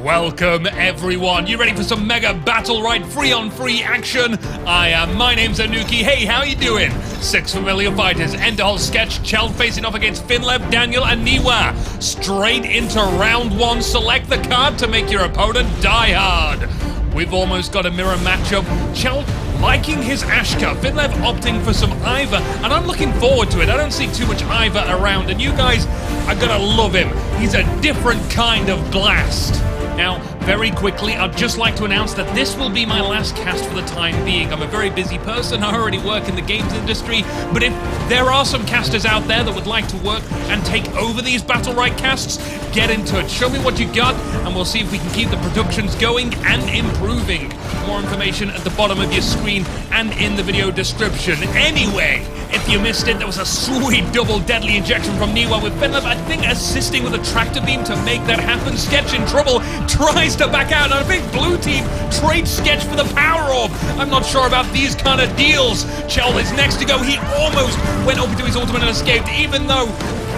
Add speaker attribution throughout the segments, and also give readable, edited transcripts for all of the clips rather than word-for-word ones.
Speaker 1: Welcome everyone, you ready for some mega battle right free-on-free action? My name's Inuki, hey, how you doing? 6 familiar fighters, Enderhall, Sketch, Cheld facing off against Finlev, Daniel and Niwa. Straight into round 1, select the card to make your opponent die hard. We've almost got a mirror matchup, Cheld liking his Ashka, Finlev opting for some Ivor, and I'm looking forward to it. I don't see too much Ivor around, and you guys are gonna love him. He's a different kind of blast. Now, very quickly, I'd just like to announce that this will be my last cast for the time being. I'm a very busy person, I already work in the games industry, but if there are some casters out there that would like to work and take over these Battle Right casts, get in touch, show me what you got, and we'll see if we can keep the productions going and improving. More information at the bottom of your screen and in the video description. Anyway, if you missed it, there was a sweet double deadly injection from Niwa with Finlev, I think assisting with a tractor beam to make that happen. Sketch in trouble, tries to back out, and I think blue team trades Sketch for the power orb. I'm not sure about these kind of deals. Cheld is next to go. He almost went over to his ultimate and escaped, even though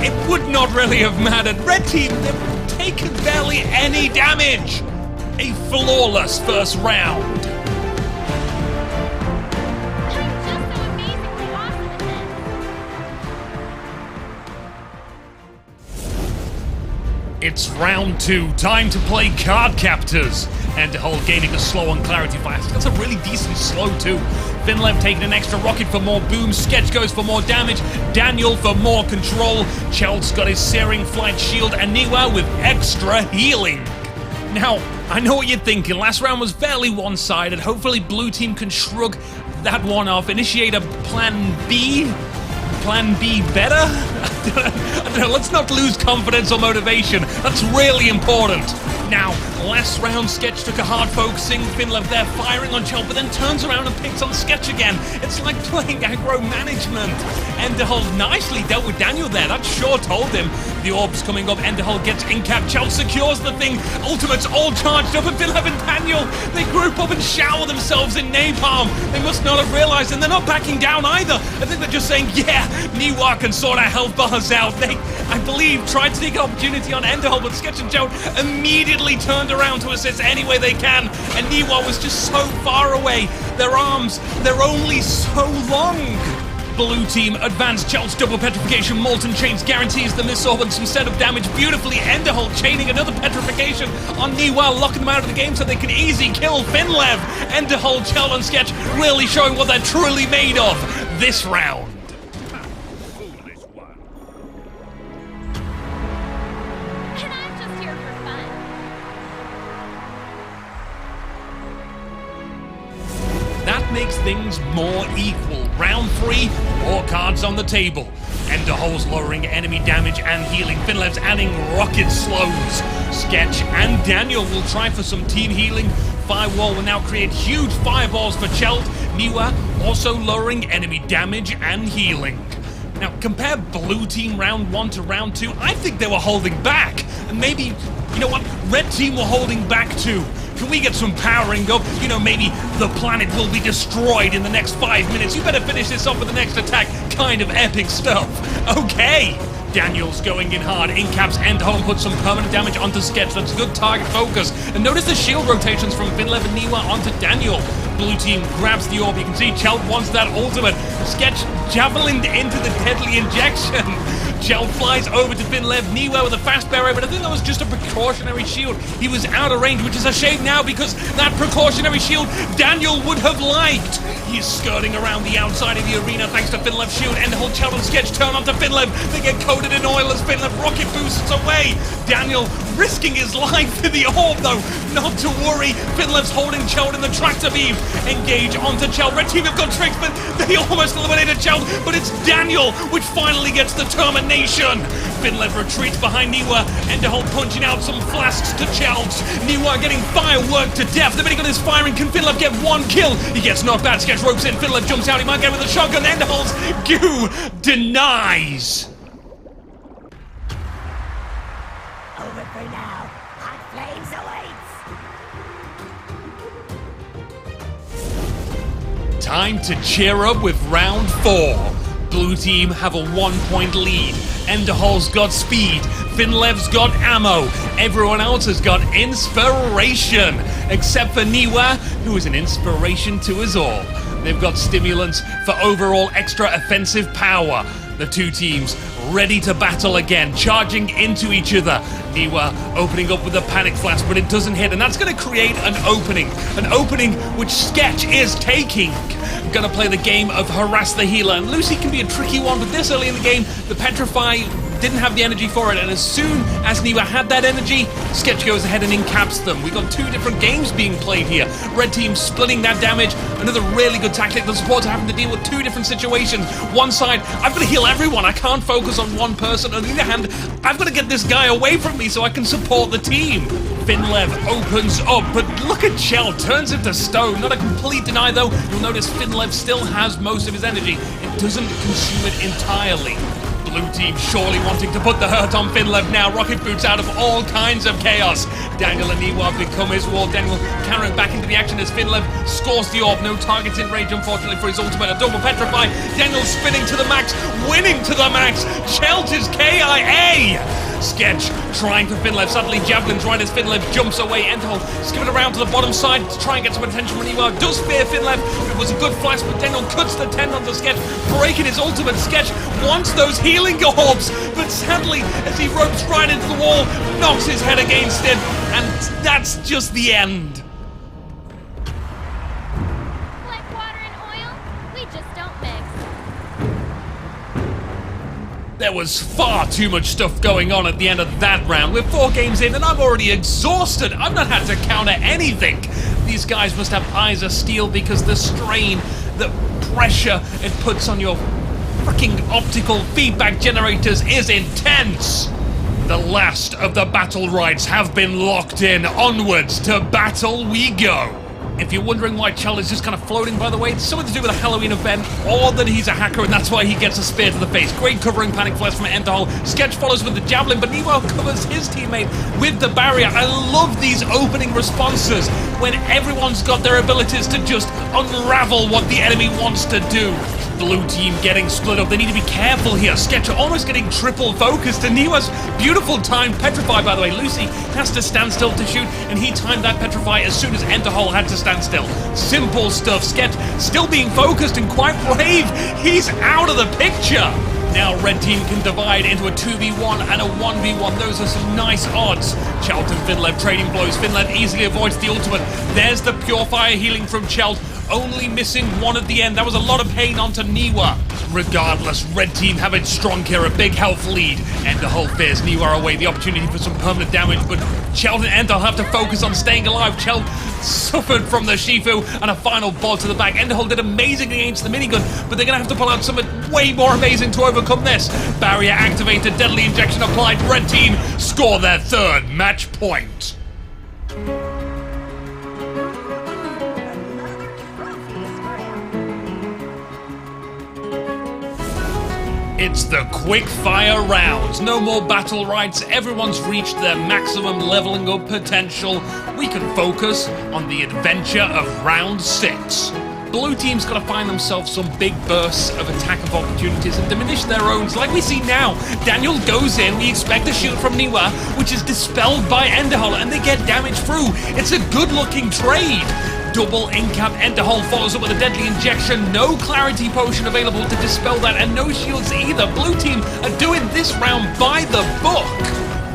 Speaker 1: it would not really have mattered. Red team, they've taken barely any damage. A flawless first round. It's round 2, time to play Card Captors. Enderhall gaining a slow on Clarity Fire. That's a really decent slow too. Finlev taking an extra rocket for more boom. Sketch goes for more damage. Daniel for more control. Cheld's got his Searing Flight Shield, and Niwa with extra healing. Now, I know what you're thinking. Last round was fairly one-sided. Hopefully blue team can shrug that one off. Initiate a plan B? Plan B better? I don't know, let's not lose confidence or motivation. That's really important. Now, last round, Sketch took a hard focusing. Finlev there firing on Cheld, but then turns around and picks on Sketch again. It's like playing aggro management. Enderhall nicely dealt with Daniel there. That sure told him. The orb's coming up. Enderhall gets in cap. Cheld secures the thing. Ultimates all charged up, and Finlev and Daniel, they group up and shower themselves in napalm. They must not have realized, and they're not backing down either. I think they're just saying, yeah, Niwa can sort our health bars out. They, I believe, tried to take an opportunity on Enderhall, but Sketch and Cheld immediately turned around to assist any way they can, and Niwa was just so far away. Their arms, they're only so long. Blue team advanced. Cheld's double petrification, molten chains guarantees the missile and some setup damage beautifully. Enderhall chaining another petrification on Niwa, locking them out of the game so they can easy kill Finlev. Enderhall, Cheld and Sketch really showing what they're truly made of this round. Makes things more equal. Round 3, more cards on the table. Enderhall's lowering enemy damage and healing. Finlev's adding rocket slows. Sketch and Daniel will try for some team healing. Firewall will now create huge fireballs for Cheld. Niwa also lowering enemy damage and healing. Now, compare blue team round 1 to round 2. I think they were holding back. And maybe, you know what, red team were holding back too. Can we get some powering up? You know, maybe the planet will be destroyed in the next 5 minutes. You better finish this off with the next attack. Kind of epic stuff. Okay. Daniel's going in hard. In caps, Enderhall puts some permanent damage onto Sketch. That's good target focus. And notice the shield rotations from Finlev and Niwa onto Daniel. Blue team grabs the orb. You can see Cheld wants that ultimate. Sketch javelined into the deadly injection. Cheld flies over to Finlev. Niwa with a fast barrier, but I think that was just a precautionary shield. He was out of range, which is a shame now because that precautionary shield Daniel would have liked. He's skirting around the outside of the arena thanks to Finlev's shield. Enderhall, Cheld and Sketch turn onto Finlev. They get coated in oil as Finlev rocket boosts away. Daniel risking his life for the orb though. Not to worry. Finlev's holding Cheld in the tractor beam. Engage onto Cheld. Red team have got tricks, but they almost eliminated Cheld. But it's Daniel which finally gets the termination. Finlev retreats behind Niwa. Enderhall punching out some flasks to Cheld. Niwa getting fireworked to death. The minute on his firing, can Finlev get one kill? He gets knocked back. Sketch ropes in. Finlev jumps out. He might get with a shotgun. Enderhall's goo denies.
Speaker 2: Over for now. Hot flames awaits.
Speaker 1: Time to cheer up with round 4. Blue team have a 1-point lead. Enderhol's got speed. Finlev's got ammo. Everyone else has got inspiration. Except for Niwa, who is an inspiration to us all. They've got stimulants for overall extra offensive power. The two teams ready to battle again, charging into each other. Niwa opening up with a panic flash, but it doesn't hit, and that's going to create an opening which Sketch is taking. Gonna play the game of harass the healer, and Lucy can be a tricky one, but this early in the game, the Petrify didn't have the energy for it, and as soon as Niwa had that energy, Sketch goes ahead and incaps them. We've got two different games being played here. Red team splitting that damage, another really good tactic. The supports are having to deal with two different situations. One side, I've got to heal everyone, I can't focus on one person. On the other hand, I've got to get this guy away from me so I can support the team. Finlev opens up, but look at Chell, turns him to stone. Not a complete deny though. You'll notice Finlev still has most of his energy. It doesn't consume it entirely. Blue team surely wanting to put the hurt on Finlev now. Rocket boots out of all kinds of chaos. Daniel and Niwa become his wall. Daniel carrying back into the action as Finlev scores the orb. No targets in range, unfortunately, for his ultimate. A double petrify. Daniel spinning to the max, winning to the max. Chelt is KIA. Sketch trying for Finlev. Suddenly Javelin's right as Finlev jumps away. Enterhol skipping around to the bottom side to try and get some attention from Niwa. Does fear Finlev. It was a good flash, but Daniel cuts the 10 onto Sketch, breaking his ultimate. Sketch wants those healing orbs, but sadly, as he ropes right into the wall, knocks his head against it, and that's just the end.
Speaker 3: Like water and oil, we just don't mix.
Speaker 1: There was far too much stuff going on at the end of that round. We're 4 games in and I'm already exhausted. I've not had to counter anything. These guys must have eyes of steel because the strain, the pressure it puts on your freaking optical feedback generators is intense. The last of the battle rights have been locked in. Onwards to battle we go. If you're wondering why Chell is just kind of floating, by the way, it's something to do with a Halloween event, or that he's a hacker and that's why he gets a spear to the face. Great covering panic flash from Enderhol. Sketch follows with the javelin, but Niwa covers his teammate with the barrier. I love these opening responses when everyone's got their abilities to just unravel what the enemy wants to do. Blue team getting split up. They need to be careful here. Sketch almost getting triple focused, and Niwa's beautiful timed petrify, by the way. Lucy has to stand still to shoot, and he timed that petrify as soon as Enderhol had to stand still. Simple stuff. Sketch still being focused and quite brave. He's out of the picture. Now Red team can divide into a 2v1 and a 1v1. Those are some nice odds. Chelt and Finlev trading blows. Finlev easily avoids the ultimate. There's the pure fire healing from Chelt. Only missing one at the end. That was a lot of pain onto Niwa. Regardless, Red team have it strong here, a big health lead. Enderhol fears Niwa away, the opportunity for some permanent damage, but Chelt and Enderhol have to focus on staying alive. Chelt suffered from the Shifu and a final ball to the back. Enderhol did amazing against the minigun, but they're going to have to pull out something way more amazing to overcome this. Barrier activated, deadly injection applied. Red team score their 3rd match point. It's the quick fire rounds. No more battle rights. Everyone's reached their maximum leveling up potential. We can focus on the adventure of round 6. Blue team's got to find themselves some big bursts of attack of opportunities and diminish their own. Like we see now, Daniel goes in, we expect a shield from Niwa, which is dispelled by Enderhol, and they get damage through. It's a good-looking trade. Double incap. Enderhol follows up with a deadly injection. No clarity potion available to dispel that, and no shields either. Blue team are doing this round by the book.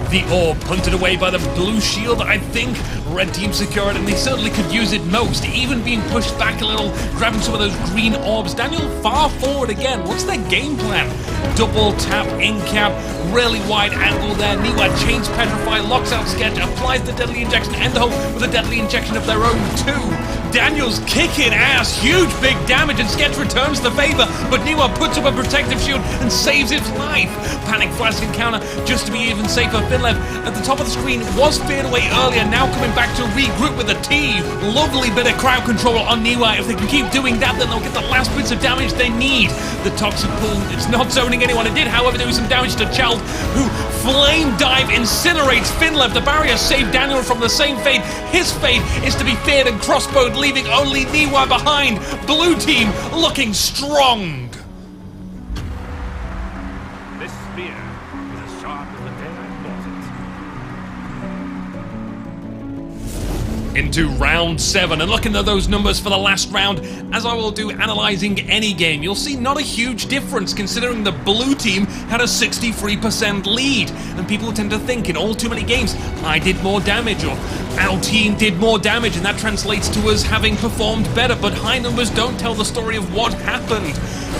Speaker 1: The orb punted away by the blue shield. I think Red team secured it, and they certainly could use it most. Even being pushed back a little, grabbing some of those green orbs. Daniel far forward again. What's their game plan? Double tap, incap, really wide angle there. Niwa chains petrify, locks out Sketch, applies the deadly injection. Enderhol with a deadly injection of their own too. Daniel's kicking ass, huge big damage, and Sketch returns the favor, but Niwa puts up a protective shield and saves its life. Panic flash encounter just to be even safer. Finlev at the top of the screen was feared away earlier, now coming back to regroup with the team. Lovely bit of crowd control on Niwa. If they can keep doing that, then they'll get the last bits of damage they need. The toxic pool, it's not zoning anyone. It did, however, do some damage to Chelt, who flame dive incinerates Finlev. The barrier saved Daniel from the same fate. His fate is to be feared and crossbowed, leaving only Niwa behind. Blue team looking strong. into round 7, and looking at those numbers for the last round, as I will do analyzing any game, you'll see not a huge difference considering the blue team had a 63% lead, and people tend to think in all too many games, I did more damage or our team did more damage, and that translates to us having performed better, but high numbers don't tell the story of what happened.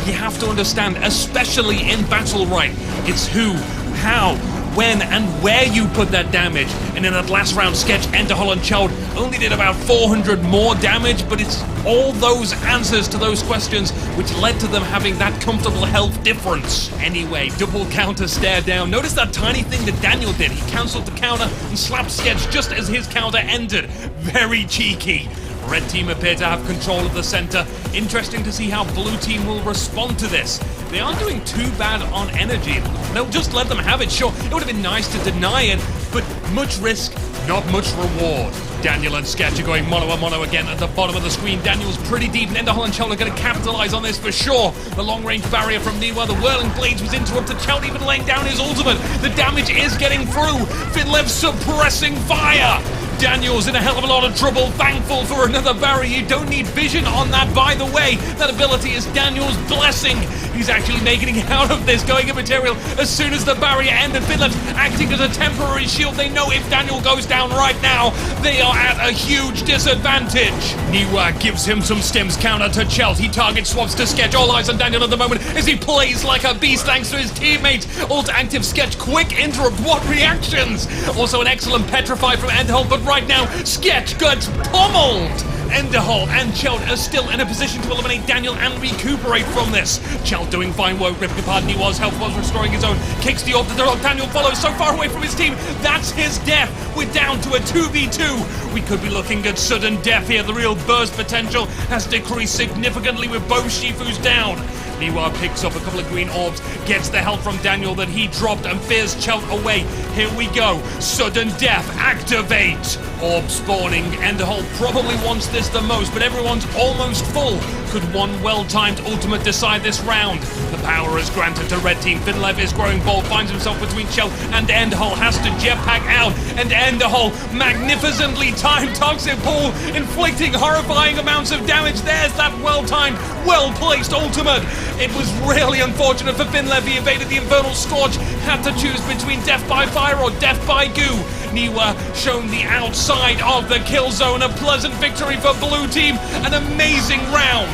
Speaker 1: You have to understand, especially in Battle Right, it's who, how, when and where you put that damage. And in that last round, Sketch, Enderhall and Chode only did about 400 more damage, but it's all those answers to those questions which led to them having that comfortable health difference. Anyway, double counter stare down. Notice that tiny thing that Daniel did. He cancelled the counter and slapped Sketch just as his counter ended. Very cheeky. Red team appear to have control of the center. Interesting to see how blue team will respond to this. They aren't doing too bad on energy. They'll just let them have it. Sure, it would have been nice to deny it, but much risk, not much reward. Daniel and Sketch are going mono-a-mono again at the bottom of the screen. Daniel's pretty deep, and Enderhall and Chode are going to capitalize on this for sure. The long-range barrier from Niwa, the whirling blades was interrupted. Chode even laying down his ultimate. The damage is getting through. Finlev suppressing fire. Daniel's in a hell of a lot of trouble, thankful for another barrier. You don't need vision on that, by the way. That ability is Daniel's blessing. He's actually making it out of this, going immaterial as soon as the barrier ended. Finlev's acting as a temporary shield. They know if Daniel goes down right now, they are at a huge disadvantage. Niwa gives him some stims, counter to Cheld. He target swaps to Sketch. All eyes on Daniel at the moment as he plays like a beast thanks to his teammates. Ult active Sketch, quick interrupt. What reactions? Also an excellent petrify from Enderhall, but right now, Sketch gets pummeled! Enderhall and Cheld are still in a position to eliminate Daniel and recuperate from this. Cheld doing fine work, ripping apart Niwa's health was restoring his own. Kicks the orb to the rock. Daniel follows so far away from his team. That's his death. We're down to a 2v2. We could be looking at sudden death here. The real burst potential has decreased significantly with both Shifus down. Niwa picks up a couple of green orbs, gets the help from Daniel that he dropped and fears Cheld away. Here we go. Sudden death, activate! Orb spawning. Enderhall probably wants this the most, but everyone's almost full. Could one well-timed ultimate decide this round? The power is granted to red team. Finlev is growing bold, finds himself between Cheld and Enderhall, has to jetpack out, and Enderhall magnificently timed toxic pool, inflicting horrifying amounts of damage. There's that well-timed, well-placed ultimate. It was really unfortunate for Finlev. He evaded the Infernal Scorch, had to choose between death by fire or death by goo. Niwa shown the outside of the kill zone. A pleasant victory for blue team. An amazing round.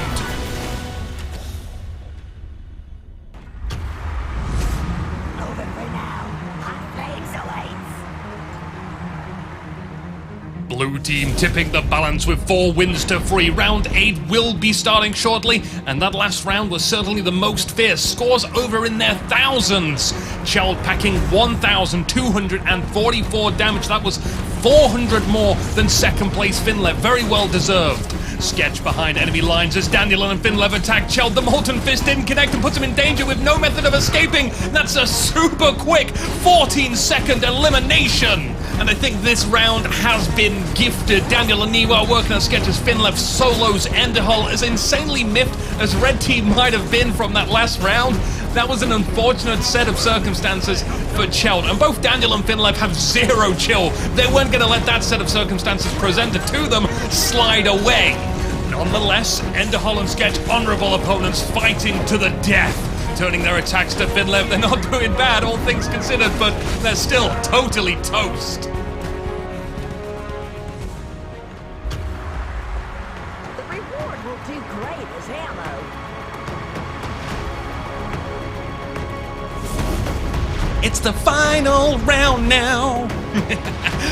Speaker 2: Over for now. Hot flames awaits.
Speaker 1: Blue team tipping the balance with 4 wins to 3. Round 8 will be starting shortly, and that last round was certainly the most fierce. Scores over in their thousands. Cheld packing 1,244 damage. That was 400 more than second place Finlev. Very well deserved. Sketch behind enemy lines as Daniel and Finlev attack Cheld. The Molten Fist didn't connect and puts him in danger with no method of escaping. That's a super quick 14-second elimination. And I think this round has been gifted. Daniel and Niwa are working on Sketch as Finlev solos Enderhall. As insanely miffed as red team might have been from that last round, that was an unfortunate set of circumstances for Cheld. And both Daniel and Finlev have zero chill. They weren't going to let that set of circumstances presented to them slide away. Nonetheless, Enderhall and Sketch, honorable opponents fighting to the death. Turning their attacks to Finlev. They're not doing bad, all things considered, but they're still totally toast.
Speaker 2: The reward will do great as ammo.
Speaker 1: It's the final round now.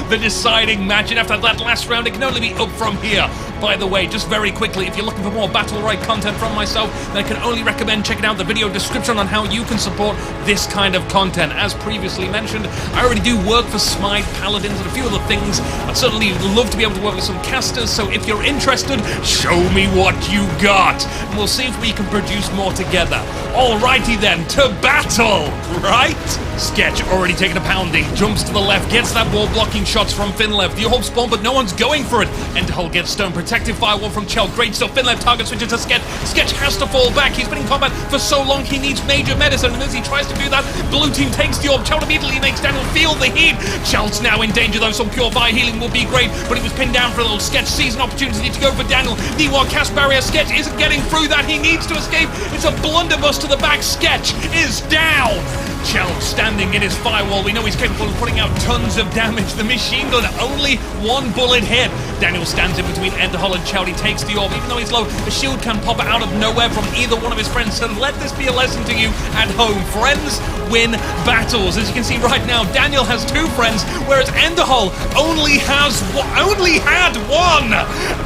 Speaker 1: The deciding match, and after that last round, it can only be up from here. By the way, just very quickly, if you're looking for more Battle Right content from myself, then I can only recommend checking out the video description on how you can support this kind of content. As previously mentioned, I already do work for Smite, Paladins, and a few other things. I'd certainly love to be able to work with some casters, so if you're interested, show me what you got, and we'll see if we can produce more together. Alrighty then, to battle, right? Sketch already taking a pounding, jumps to the left, gets that wall blocking shots from Finlev. The orb spawn, but no one's going for it. Enderhall gets stone protected. protective firewall from Chell. Great stuff. Finlev target switches to Sketch. Sketch has to fall back. He's been in combat for so long, he needs major medicine, and as he tries to do that, blue team takes the orb. Chell immediately makes Daniel feel the heat. Chell's now in danger though, so pure fire healing will be great, but he was pinned down for a little. Sketch sees an opportunity to go for Daniel. Niwa cast barrier. Sketch isn't getting through that. He needs to escape. It's a blunderbuss to the back. Sketch is down. Chell standing in his firewall. We know he's capable of putting out tons of damage. The machine gun, only one bullet hit. Daniel stands in between Enderhall and Chell. He takes the orb. Even though he's low, the shield can pop out of nowhere from either one of his friends. So let this be a lesson to you at home. Friends win battles. As you can see right now, Daniel has 2 friends, whereas Enderhall only had one.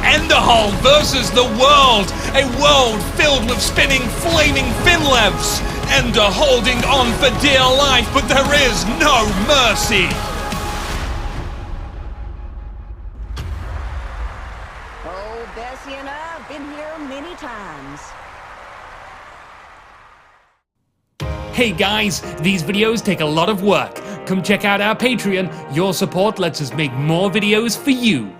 Speaker 1: Enderhall versus the world. A world filled with spinning, flaming Finlevs. Ender holding on for dear life, but there is no mercy.
Speaker 2: Oh, Bessie and I've been here many times.
Speaker 1: Hey guys, these videos take a lot of work. Come check out our Patreon. Your support lets us make more videos for you.